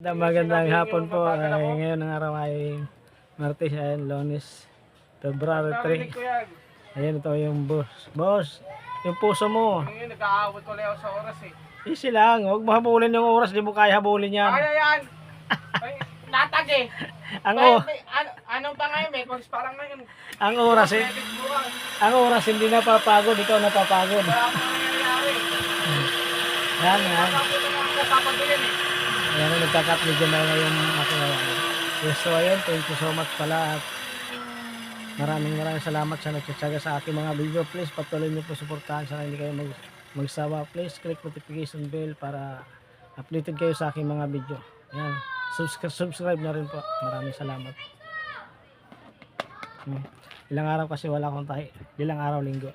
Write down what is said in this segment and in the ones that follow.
Magandang hapon po. Ngayon ang araw ay Martes, ayan, Lunes, February 3. Ayan, ito yung boss. Boss, yung puso mo. Ngayon, nag-aawat ko lang sa oras eh. Easy lang, huwag mo habulin yung oras, di mo kaya habulin yan. Kaya yan! Ay, natag eh! Anong pa ngayon eh? Kung parang ngayon. Ang oras hindi napapagod, ikaw napapagod. Wala akong nangyayari. Yan. Napapabilin eh. Ayan, nagkakat medyo na ngayon ako. Yes, so ayun, thank you so much pala at maraming salamat sa nagtsatsaga sa aking mga video. Please patuloy niyo po suportahan, sana hindi kayo magsawa. Please click notification bell para updated kayo sa aking mga video. Ayan, subscribe na rin po. Maraming salamat. Ilang araw kasi wala akong tahi. Ilang araw, linggo.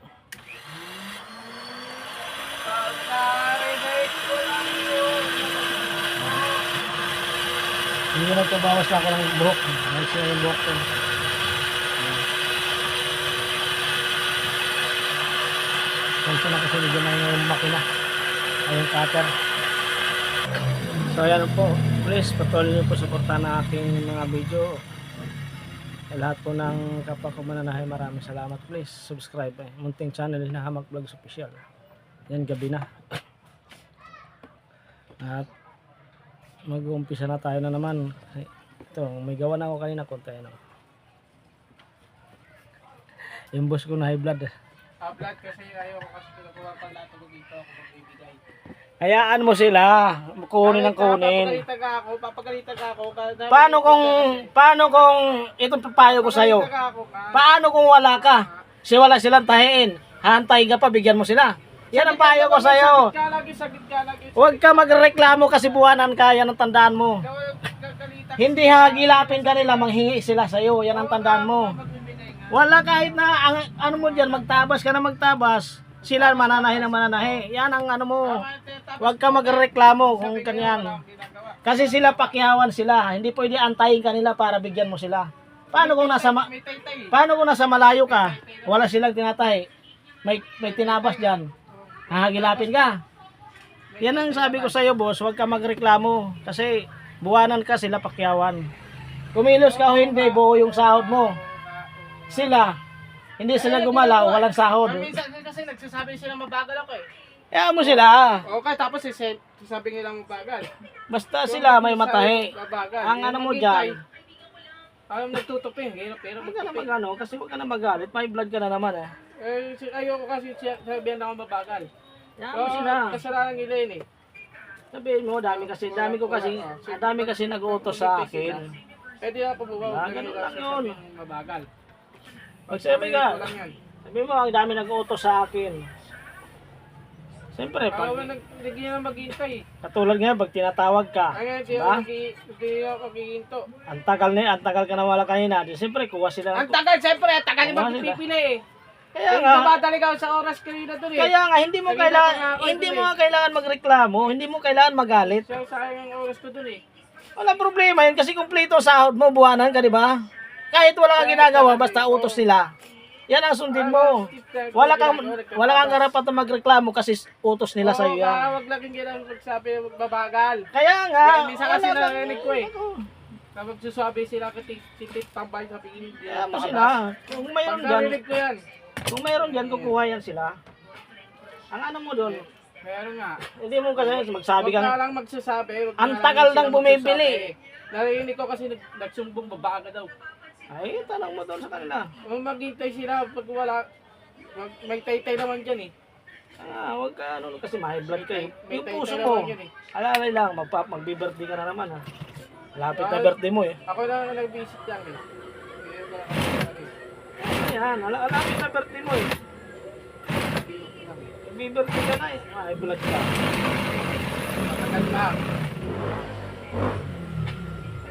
Hindi ko nagpabawas na ako ng buhok. Ayos na yung buhok ko. Kansa na kasi medyo na yung makina. Ay yung cutter. So ayan po. Please patuloy niyo po suportahan ang aking mga video. Sa lahat po ng kapwa ko mananahay, maraming salamat. Please subscribe. Munting channel na Hamak Vlogs Official. Yan, gabi na. At mag-uumpisa na tayo na naman. Ito, may gawa na ako kanina konti. Yung boss ko na high blood. Blood kasi ayaw ko kasi pinakuha pa lahat ko dito ako magbibigay. Hayaan mo sila. Kunin ng kunin. Papagalitan ako. Paano kung itong papayo ko sa'yo? Paano kung wala ka? Wala silang tahiin. Hantay ka pa, bigyan mo sila. Yan ang payo ko sa'yo. Sagit ka lagi. Huwag ka magreklamo kasi buwanan ka. Yan ang tandaan mo. Hindi hagilapin ka nila, manghingi sila sa'yo. Yan ang tandaan mo. Wala kahit na, ano mo dyan, magtabas ka na magtabas. Sila mananahi ng mananahi. Yan ang ano mo. Huwag ka magreklamo kung kanyan. Kasi sila pakyawan sila. Hindi pwede antayin ka nila para bigyan mo sila. Paano kung nasa malayo ka? Wala silang tinatahi. May tinabas dyan. Hahagilapin ka. Yan ang sabi ko sa iyo, boss. Huwag ka magreklamo. Kasi buwanan ka, sila pakyawan. Kumilos ka o hindi, buo yung sahod mo. Sila, hindi sila gumalaw, walang sahod. Minsan kasi nagsasabi sila mabagal ako eh. Kaya mo sila. Okay, tapos sasabi nilang mabagal. Basta sila may matahi. Ang ano mo dyan. Ayaw nagtutupi. Pero Huwag ka na magano, kasi huwag ka na magalit. May blood ka na naman eh. Ayoko kasi sabihan ako mabagal. Kaya mo sila. Kasalanan nila yun eh. Sabihin mo, dami kasi nag-uutos sa akin. Pwede na po ba? Ganun lang yun. Mabagal. Magsabi ka. Sabihin mo, ang dami nag-uutos sa akin. Siyempre, pag Hindi na maghihintay. katulad nga, pag tinatawag ka, Hindi diba? ako maghihinto. Ang tagal ka na wala kanina. Di siyempre, kuha sila. Ang tagal, siyempre. Ang tagal yung magpipili eh. Kaya nga, Namadali ka sa oras kanina doon eh. kaya nga, hindi mo kailangan magreklamo, hindi mo kailangan magalit. So, sayang ang oras ko doon eh. Walang problema yun kasi kumpleto ang sahod mo, buwanan ka, di ba? Kahit wala kang ginagawa, basta utos nila. Yan ang sundin mo. Wala kang karapat na magreklamo kasi utos nila sa iyo yan. Huwag laging ginang magsabi babagal. Kaya nga. Minsan kasi narinig ko eh. Kapag susabi sila kasi sitit tambay sa pingin. Kaya mo sila. Kung mayroon dyan, Narinig ko yan. kung mayroon dyan, kukuha yan sila. Ang ano mo doon, Meron nga. hindi mo kasi magsabi Huwag kang, ka lang magsasabi. ang tagal nang bumibili. Narinig ko kasi nagsumbong babaga daw. Ay, tanong mo doon sa kanila. Maghintay sila pag wala. May taytay naman dyan eh. Huwag ka, ano, kasi may blood ka eh. May Yung taytay puso mo, naman yun eh. alalay lang, magbi-birthday ka na naman ha. Lapit na birthday mo eh. Ako na nag-visit lang eh. Ayan, lapit na birthday mo eh. Magbi-birthday ka na eh. May blood ka. Matagal na.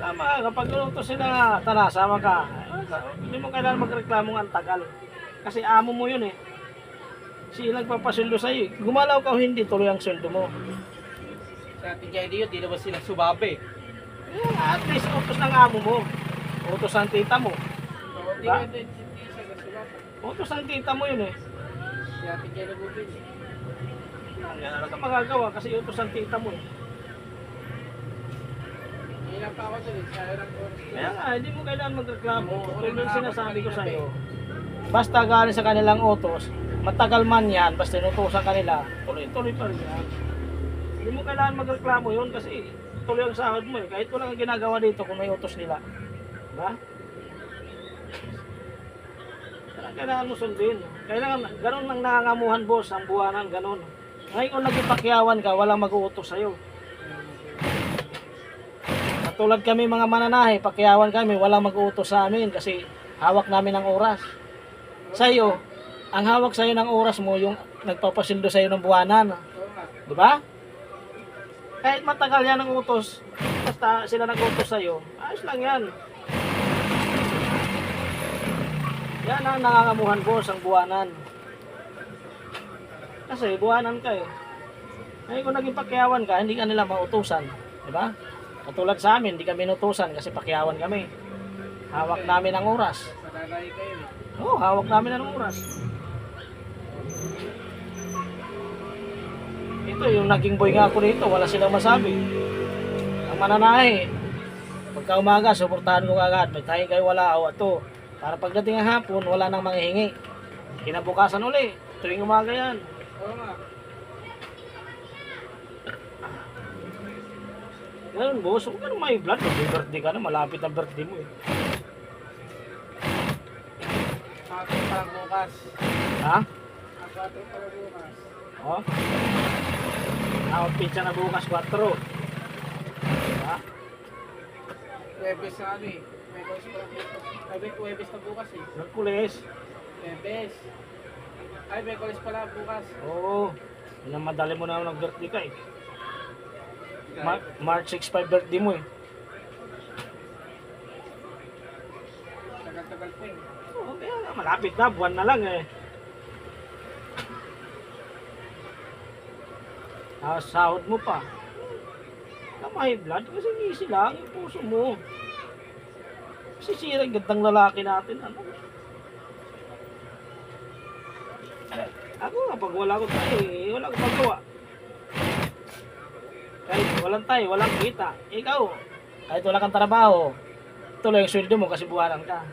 Tama, kapag utos sila, tara, sama ka. Hindi mo kailangan magreklamo ang tagal. Kasi amo mo yun eh. Sila nagpapasweldo sa'yo eh. Gumalaw ka o hindi, tuloy ang sweldo mo. Sa ating JD yun, di naman sila subabe. Ayan, at least utos ng amo mo. Utos ng tita mo. Diba? Utos ng tita mo yun eh. Si Ate Jenny Bubin. Yan, ano ka magagawa kasi utos ng tita mo eh. pa ako dun, sa hirap oras. Kaya nga, hindi mo kailangan magreklamo. Tulad ng sinasabi ko sa'yo, basta galing sa kanilang utos, matagal man yan, basta inutusan kanila, tuloy-tuloy pa rin yan. Hindi mo kailangan magreklamo yun kasi tuloy ang sahod mo eh. Kahit walang ginagawa dito kung may utos nila. Diba? Kailangan mo sundin. Kailangan, ganun ang nangangamuhan boss, ang buwanan, ganun. Ngayon kung nagipakyawan ka, walang mag-uutos sa'yo. Katulad kami mga mananahe, pakyawan kami, walang mag-uutos sa amin kasi hawak namin ang oras. Sa'yo, ang hawak sa'yo ng oras mo, yung nagpapasildo sa'yo ng buwanan. Oo nga. Di ba? Kahit matagal yan ang utos, basta sila nag-utos sa'yo, ayos lang yan. Yan ang nangangamuhan boss, ang buwanan. Kasi buwanan ka eh. Ngayon kung naging pakyawan ka, hindi ka nila mautusan. Di ba? Katulad sa amin, hindi kami inutusan kasi pakyawan kami. Hawak namin ang oras. Madadali kayo eh. Oo, hawak namin ang oras. Ito yung naging boy nga ako dito, wala silang masabi. Ang mananahe, pagka umaga, suportahan ko agad. May tayo kayo wala o ito. Para pagdating ng hapon, wala nang manghihingi. Kinabukasan uli, tuwing umaga yan. Oo nga. Ganun boss, huwag ka nang may blood. Mag-birthday ka na, malapit ang birthday mo eh. Ato pa bukas. Ha? Ato pa bukas. Oh? Pizza na bukas 4. Ha? Webes na ano eh. May course pa lang bukas. Ay, may Webes na bukas eh. Merkules. Webes. Ay, may course pala bukas. Oo. Yan ang madali mo na nag-birthday ka eh. March 6-5 birthday mo eh. Tagal-tagal po eh. Oo, kaya nga, malapit na, buwan na lang eh. Sahod mo pa. Na may blood kasi easy lang yung puso mo. Sisira yung gandang lalaki natin. Ano? Ako nga, pag wala ko tayo eh, wala ko magawa. Kahit walang tayo, walang kita. Ikaw, kahit wala kang trabaho, tuloy yung sweldo mo kasi buwanan ka.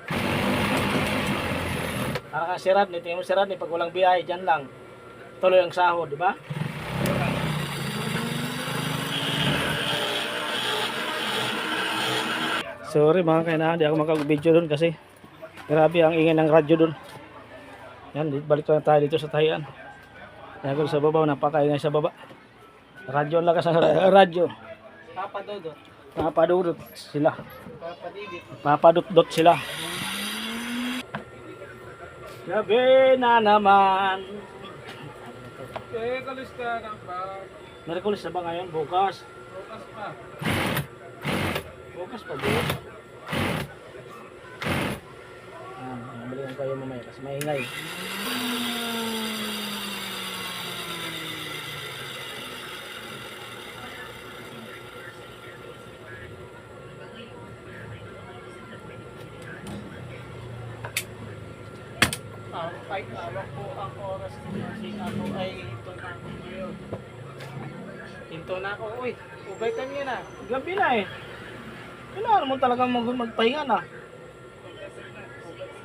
Para ka si Radney, tingin mo si Radney, pag walang biyahe, dyan lang. Tuloy ang sahod, di ba? Sorry mga kainahan, di ako makag-video doon kasi grabe ang ingay ng radyo doon. Yan, balik na tayo dito sa tahian. Kaya ko sa baba, napakaingay sa baba. Radyo lang kasi radyo. Papa Dodo. Papadudot sila. Papa Didit. Papadudot sila. Gabi na naman. Kalusta ng pa. Merkulis na ba ngayon? Bukas? Bukas pa. Bukas pa bukas. Balikan kayo mamaya kasi maingay. Kahit awak po ang oras kasi ako ay hinto na ako ngayon. Hinto na ako. Uy, ubay time yun ah. Gabi na eh. Kailangan mo talagang magpahinga na.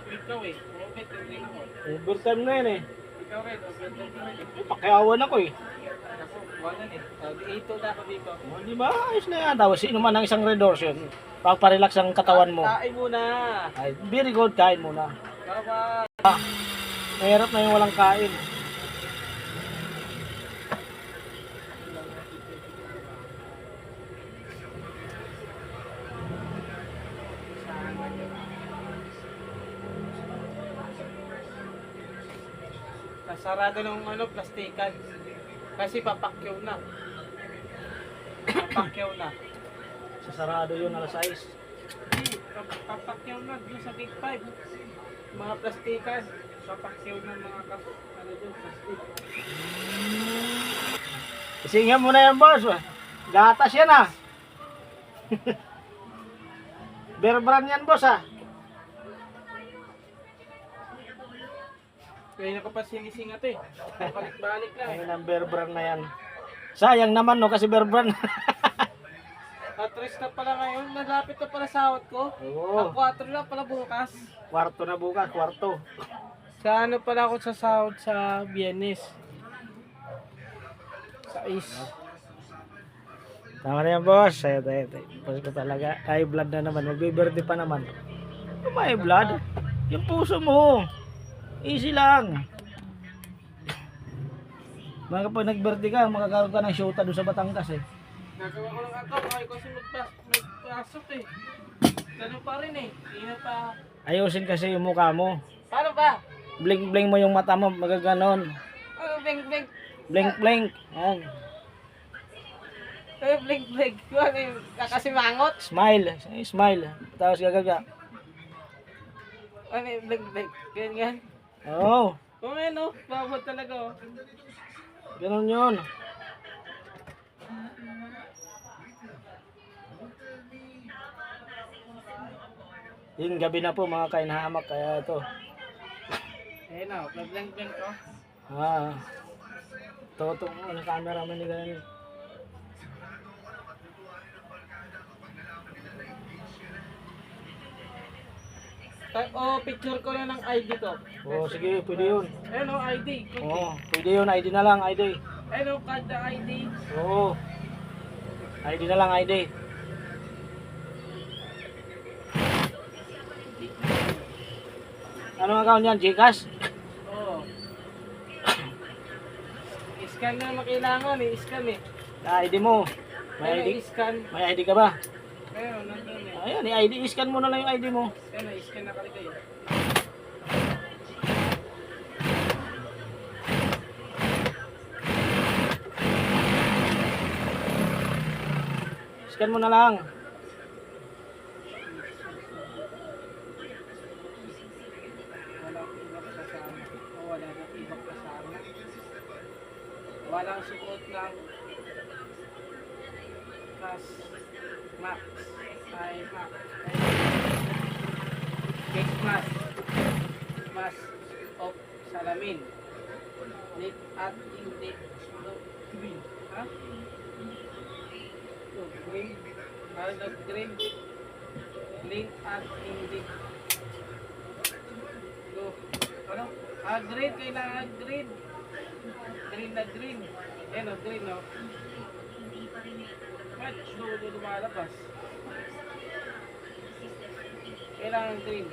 Ikaw eh. Ubay time din ako. Overtime na yun eh. Ikaw rin, ubay time na rin eh. Pakiawan ako eh. Ako, wala eh. Hinto na ako dito. O, di ba? Ayos na yan. Tapos sino man ang isang redorsion, pagparelax ang katawan mo. Kain muna. Ay, very good, kain muna. Bye-bye. Mahirap na yung walang kain. Sarado ng plastikan. Kasi papakyaw na. Papakyaw na. Sasarado yun alas 6. Papakyaw na doon sa Big 5. Mga plastikan. Papakyaw na mga plastik. Isingan mo na yan, boss. Gatas yan ah. Bear brand yan, boss ah. Kaya na ko pa sinising ito eh. Balik-balik na eh. Ayun ang bear brand na yan. Sayang naman no, kasi bear brand. At 3 na pala ngayon. Nalapit na pala sahod ko. Oo. Ang 4 na pala bukas. Kwarto na bukas, kwarto. Sa ano pala ako sa sahod sa Biyernes? Sa is. Tama na yan, boss. Ito. Boss ko talaga. High blood na naman. Magbe-birthday pa naman. Ano may blood? Yung puso mo. Easy lang. Mga kapag nag-birthday ka, makakaroon ka ng shota doon sa Batangas eh. Nagawa ko lang ako. Ay kasi magpasok eh. Ganun pa rin eh. Hindi na pa. Ayusin kasi yung mukha mo. Paano ba? Blink-blink mo yung mata mo. Magaganon. Ano blink-blink? Blink-blink. Yan. Ano blink-blink? Ano yung kakasimangot? Smile. Smile. Tapos gagaga. Ano yung blink-blink? Ganyan. Oo. Kung ano, babot talaga oh. Ganun yun. Yung gabi na po mga kainahamak. Kaya ito. Ayun o, blink-blink ko. Ito. Ano camera man ni ganun. Picture ko na ng ID to. Oo, sige. Pwede yun. Ayun o, ID. Oo. Pwede yun. ID na lang. ID. Ayun o, card na ID. Oo. ID na lang. ID. Anong account yan? Gcash? Oo. Scan na naman kailangan eh, scan eh. ID mo. May Ayun ID? o, scan. May ID ka ba? Ayun, nandun eh. Ayan, i-ID. I-scan mo na lang yung ID mo. Ayun o, scan na kaligay. Scan mo na lang. Wala nang ibang kasama. Walang suot ng Cash Max. Ay, Max. Face mask. Mask of salamin. Lit at hindi. Green. Ha? Green. Green. Link at hindi. Go. Ano? Green. Kailangan green. Green na green. Ayan o, green o. Ba't lumalabas? Kailangan green.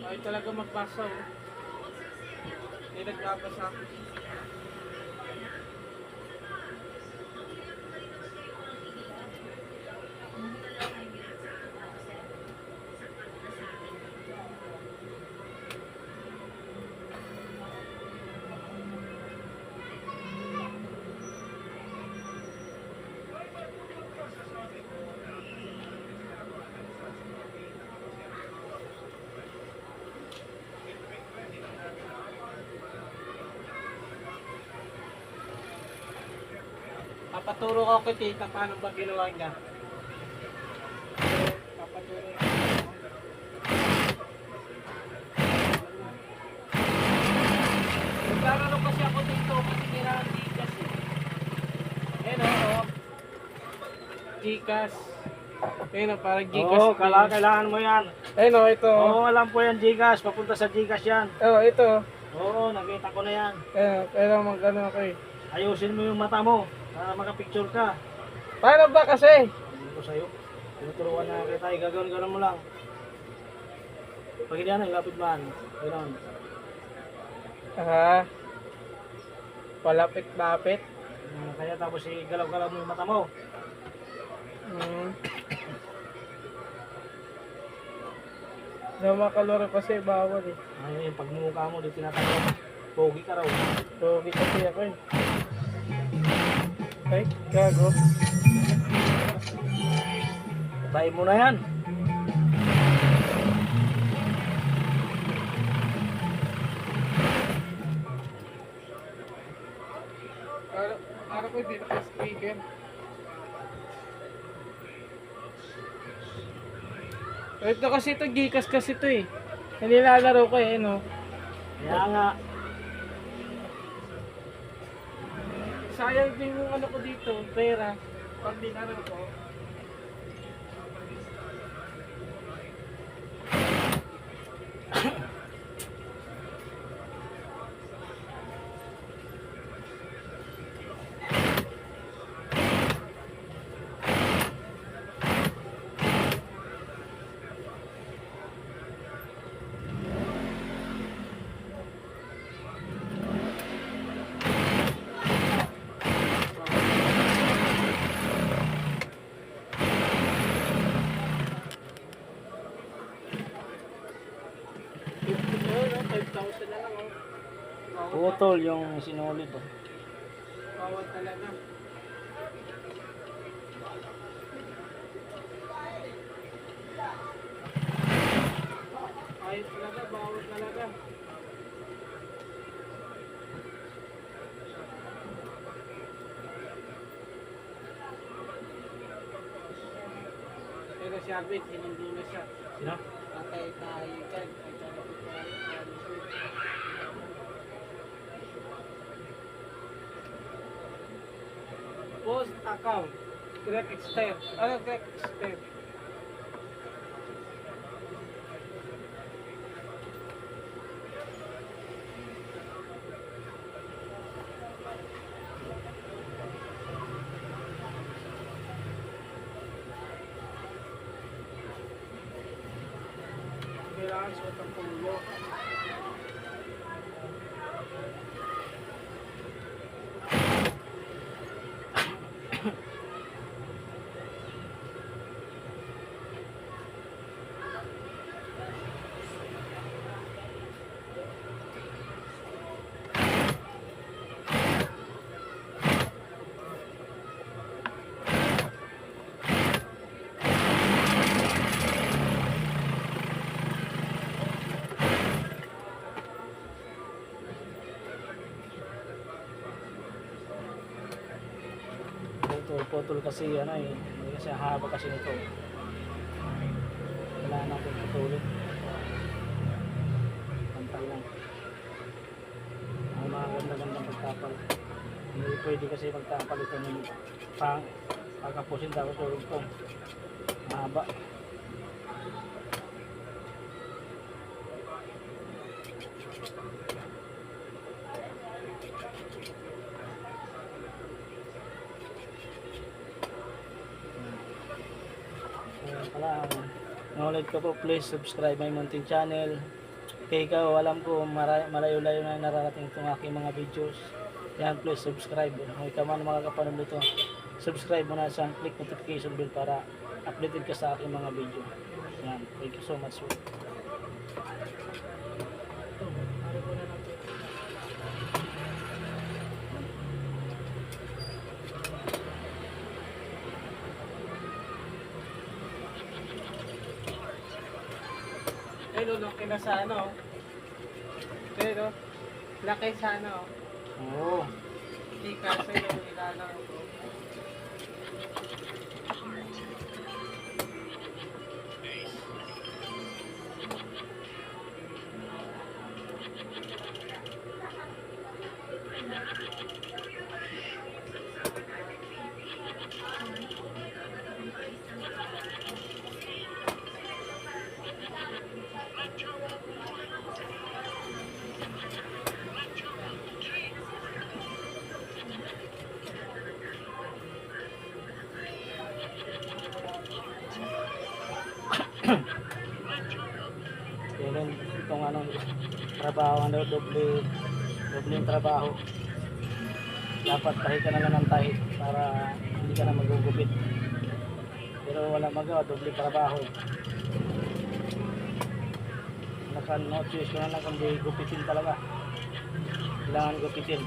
Ay talaga magbasa oh. Hindi nagbabasa. Papaturo ko kay tita paano ba ginawa niya. Papaturo ko. Naglalaro kasi ako dito kasi kailangan Gcash eh. Ayun o. Gcash. Ayun o, parang Gcash. Oo, kailangan mo yan. Ayun o, ito. Oo, alam po yan Gcash. Papunta sa Gcash yan. Oo, ito. Oo, nakita ko na yan. Ayun, kailangan mag-ano ako eh. Ayusin mo yung mata mo para makapicture ka. Paano ba kasi? Hindi ko sa'yo. Tinuturuan na kita. Gagawin mo lang. Pag hindi yan, lapit man. Gano'n. Palapit-lapit. Kaya tapos galaw-galaw mo yung mata mo. Na makalori kasi bawal eh. Ay, yung pagmumukha mo, di tinatanong. Pogi ka raw. Pogi kasi ako eh. Ay, gago. Tayo mo na yan. Para ko, hindi naka-speaker. Ito kasi ito, Gcash kasi ito eh. Nilalaro ko eh, no? Kaya nga, Sayang din yung ano ko dito, pera. Pag dinaro ko. Oh, 5,000 na lang oh. putol yung sinulit. Oh. Bawal talaga. Ayos talaga, bawal talaga. Pero si Abit, hindi na siya. Sino? Patay tayo dyan. Post account. Greg Exter. Ano Greg Exter? Kailangan suot ang pulo. Putol kasi ano eh. Kasi haba kasi nito. Wala na akong putulin. Pantay lang. Ang mga ganda-gandang pagtapal. Hindi pwede kasi magtapal ito ng pagkapusin tapos tulog ko. Mahaba. Ulit ko po, please subscribe my munting channel. Kaya ikaw, alam ko malayo-layo na nararating itong aking mga videos. Yan, please subscribe. Kung ikaw man makakapanood nito, subscribe mo na sa click notification bell para updated ka sa aking mga video. Yan, thank you so much. Pero laki na sa ano. Pero laki sa ano. Oo. Hindi kasi yung ilalaro ko. Yan itong anong trabaho, ano, doble yung trabaho. Dapat tahit ka na lang ng tahit para hindi ka na magugupit. Pero wala magawa, doble trabaho. No choice ko na lang kundi gupitin talaga. Kailangan gupitin.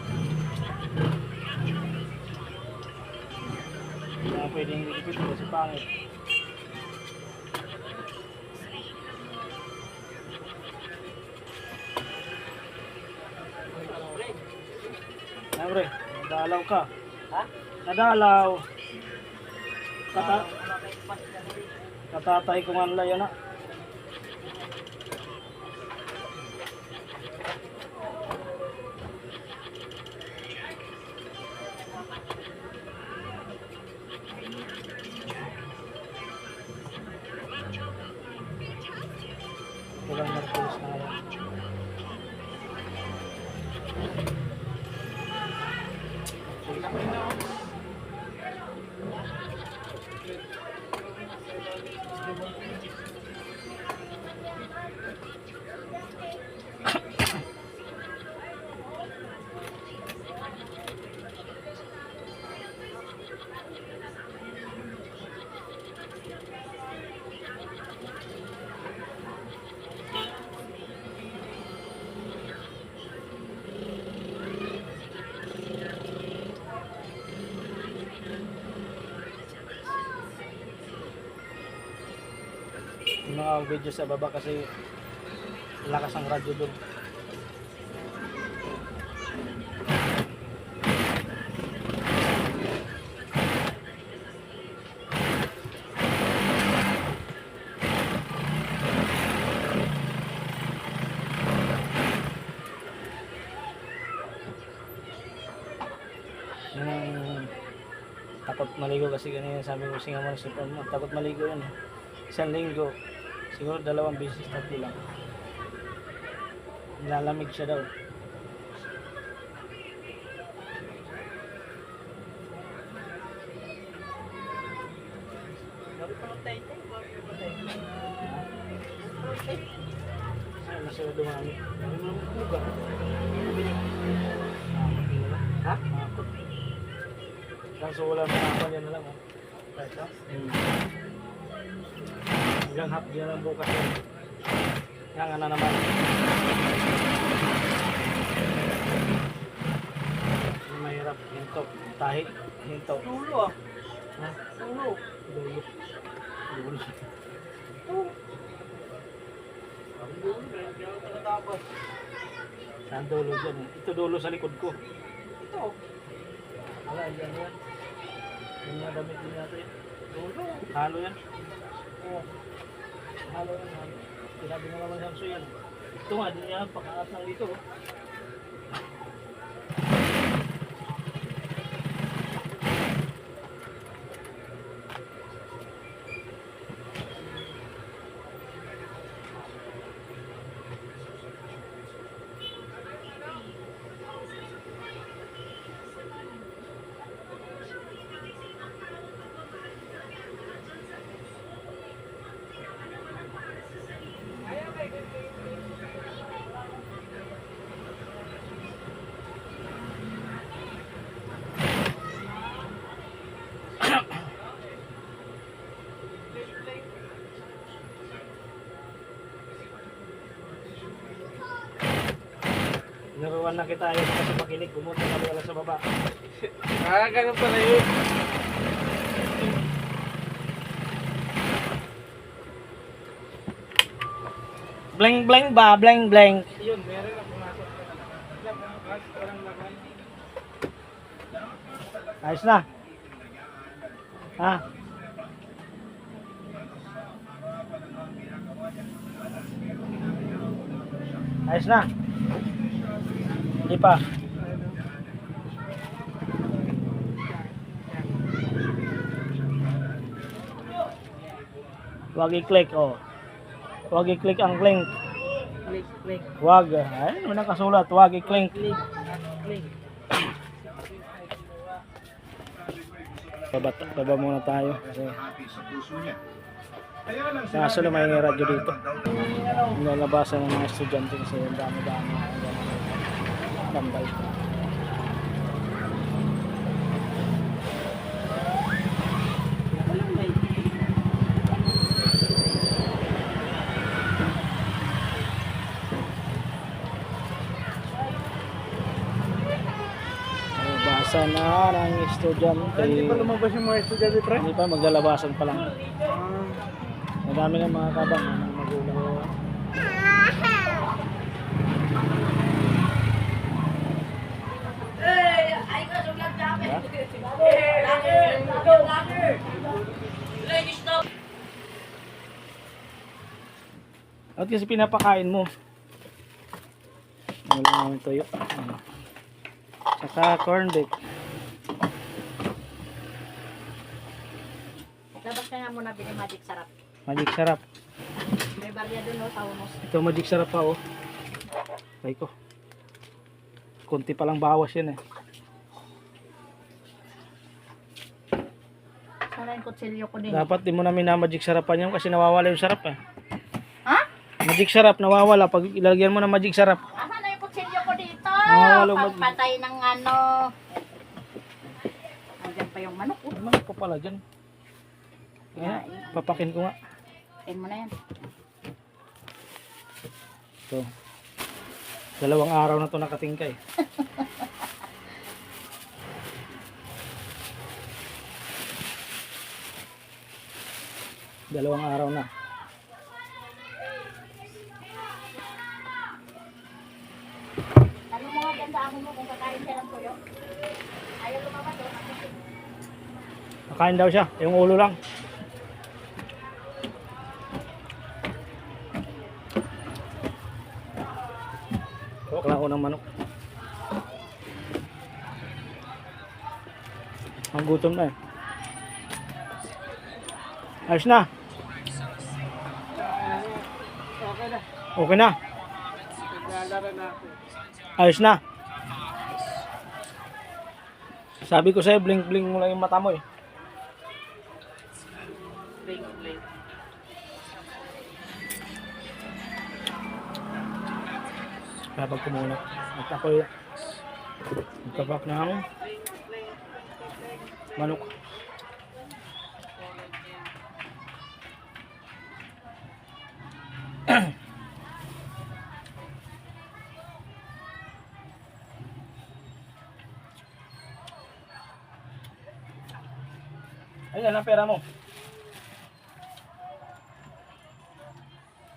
Hindi na pwedeng gupitin kasi pangit. Bre, dalaw ka. Ha? Nadalaw. Katatay ko man lang yan, ah. Walang Merkulis na yan. Yung mga video sa baba kasi lakas ang radyo doon. Yung takot maligo kasi ganyan sabi ko singaman si Pam, takot maligo yan. Isang linggo, siguro 2 beses, 3 lang. Nilalamig siya daw. Ay, masaya dumami. Ha? Kaso wala mga ako yan na lang. Hanggang hap yan ang bukas yan. Yan na naman. Mahirap. Hinto. Tahi. Hinto. Dulo ah. Ha? Dulo. Dulo. Dulo. Ang dulo, hindi ako tagatapos. Saan dulo dyan? Ito dulo sa likod ko. Ito. Wala, yan yan. Yung mga damit din natin yan. Dulo. Halo yan. Oh. Halo yan. Halo. Sinabi nga naman Samso yan. Ito nga, din yan. Pakaat lang dito. Oh. Naruan na kita ayaw kasi makinig. Gumunta na wala sa baba. Ah, ganun pala yun. Bling bling ba? Bling bling. Yun, meron ang pumasok. Walang laman. Ayos na. Ha? Ayos na. Hindi pa. Huwag i-click, oh. Huwag i-click ang link. Click, click, Huwag. Ay, ano nakasulat? Huwag i-click. click, click. Baba muna tayo. Kasi kaso na may radyo dito. Nilalabasan ng mga estudyante kasi ang dami-dami. Tambay. Basa na ng estudyante. Hindi pa lumabas yung mga estudyante, pre? Hindi pa, maglalabasan pa lang. Ah. Madami ng mga kabang ng magulang. Ay, ko sugat At kasi pinapakain mo. Wala naman tuyo. Saka corn beef. Labas ka nga muna bili magic sarap. Magic sarap. May barya dun o sa unos. Ito magic sarap pa oh. Ay ko. Kunti pa lang bawas yan eh. Sana yung kutsilyo ko din. Dapat di mo namin na magic sarapan yan kasi nawawala yung sarap eh. Ha? Magic sarap nawawala pag ilagyan mo ng magic sarap. Asan na yung kutsilyo ko dito? Nawawala yung Pagpatay ng ano. Andyan pa yung manok. Ano man pa pala dyan? Ayan, papakin ko nga. Tain mo na yan. So, 2 araw na to nakatingkay. Dalawang araw na. Tanong mo nga dyan sa amo mo kung kakain siya ng tuyo. Ayaw lumabas o. Nakain daw siya, yung ulo lang. Klao ng manok. Ang gutom na eh. Ayos na. Okay na. Okay na. Naglalaro na ako. Ayos na. Sabi ko sa'yo, blink-blink mo lang yung mata mo eh. Blink, blink. Kapag kumunot. At ako nagkabak ng manok. Ayan ang pera mo.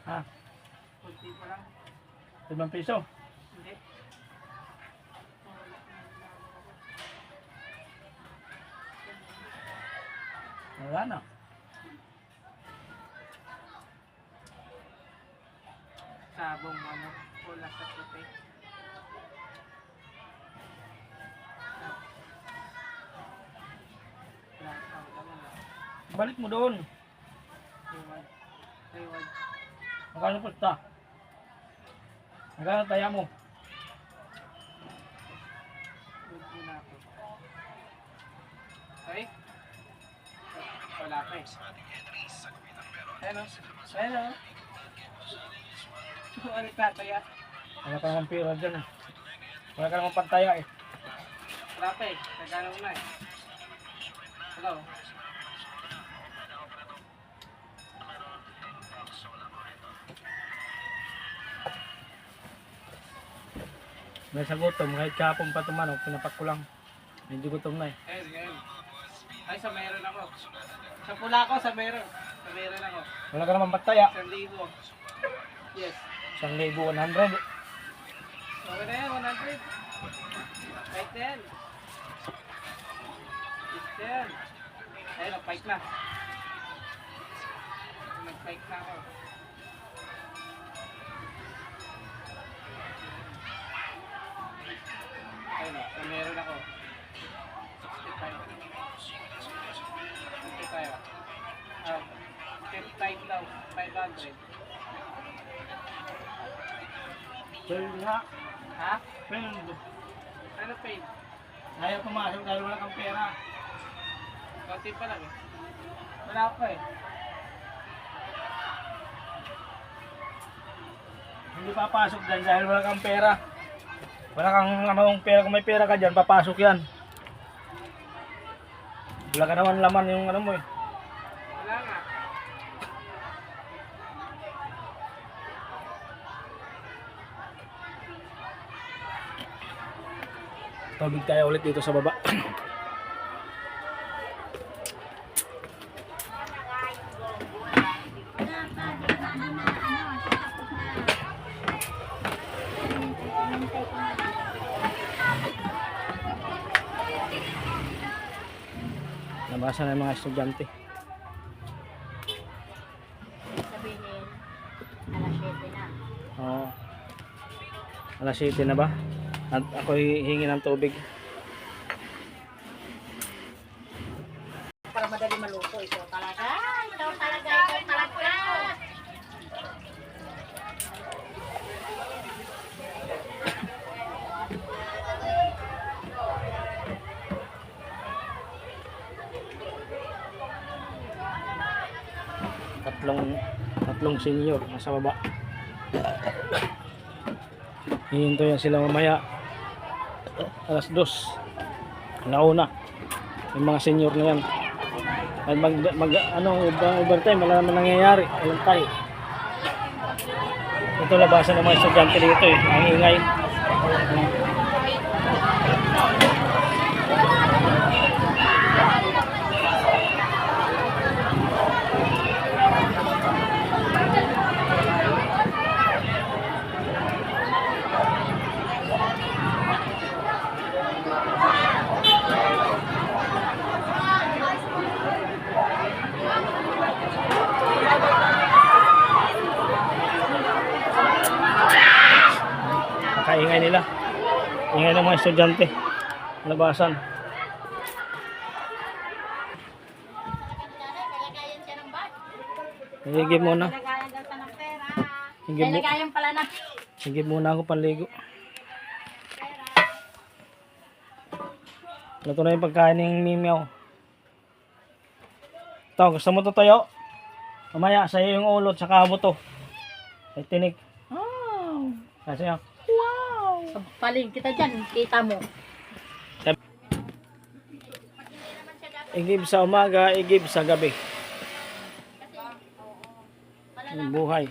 Ha? Kunti pa lang. 5 piso. Hindi. Wala na. Sabong ano. Wala sa puti. Balik mo doon. Reward. Reward. Magkano pusta? Magkano taya mo? Good muna ako. Okay? Wala pa eh. Ano? Ano? Ano tataya? Wala ka naman pera dyan eh. Wala ka naman pantaya eh. Wala pa eh. Nagano mo na eh. Hello? May sa gutom, kahit kapong pa tumanok, pinapak ko lang. Medyo gutom na eh. Ayun, ayun. Ay, sa meron ako. Sa pula ko, sa meron. Sa meron ako. Wala ka naman pantaya. 1,000. Yes. 1,100. Okay na yan, 100. Right then. It's then. Ayun, nag-fight na. Nag-fight na ako. Ayun na, sa meron ako. 65. 50 tayo. 55 daw, 500. Well nga. Ha? Well, Ano paid? ayaw pumasok dahil wala kang pera. Konti pa lang eh. Wala pa eh. Hindi papasok dyan dahil wala kang pera. Wala kang anong pera. Kung may pera ka dyan, papasok yan. Wala ka naman laman yung ano mo eh. Wala nga. Tubig tayo ulit dito sa baba. Labasan ng mga estudyante. Sabihin, alas 7 na. Oo. Alas 7 na ba? At ako'y hingi ng tubig. Para madali maluto. Ikaw talaga. Ikaw talaga. Ikaw talaga. Tatlong senior nasa baba. Hihinto yan sila mamaya. Alas 2. Nauna. Yung mga senior na yan. At overtime, wala naman nangyayari. Walang tayo. Ito labasan ng mga estudyante dito eh. Ang ingay. Kaingay nila. Ingay ng mga estudyante. Labasan. Kalagayan siya ng bag. Higib muna. Kalagayan daw siya ng pera. Higib mo. Kalagayan pala na. Higib muna ako panligo. Luto na yung pagkain ng Mimiaw. Ito, gusto mo to tayo? Mamaya, sa'yo yung ulot sa kamo to. Ay tinik. Oh. Kasi yan. Paling kita dyan. Kita mo. Igib sa umaga, igib sa gabi. Yung buhay.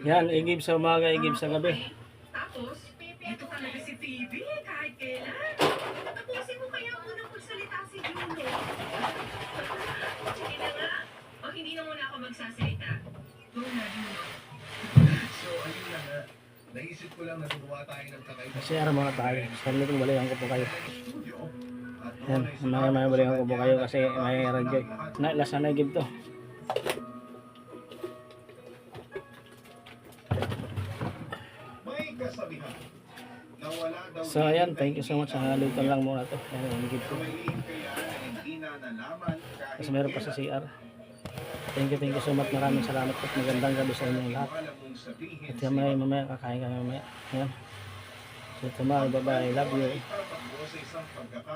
Yan, igib sa umaga, igib sa gabi. Tapos, ito talaga si Phoebe, kahit kailan. Tapusin mo kaya ang unang pagsalita si Juno. Sige na nga. O hindi na muna ako magsasalita. Go na, Juno. So, ayun na nga. Naisip ko lang na gumawa tayo ng kakaiba Kasi araw mga tayo. Sabi ko, balikan ko po kayo. studio. At Yan, may balikan ko po kayo kasi may radyo. Last na nagib to. may kasabihan na wala daw So ayan, thank you so much. Luto lang muna to. Ayan, nagib to. may lihim kaya na hindi na nalaman kahit Kasi meron pa sa CR. Thank you so much. Maraming salamat po. Magandang gabi sa inyong lahat. alam mong sabihin At yan mamaya kakain kami mamaya. Ayan. So tomorrow, bye bye. Love you. patakbo sa isang pagkaka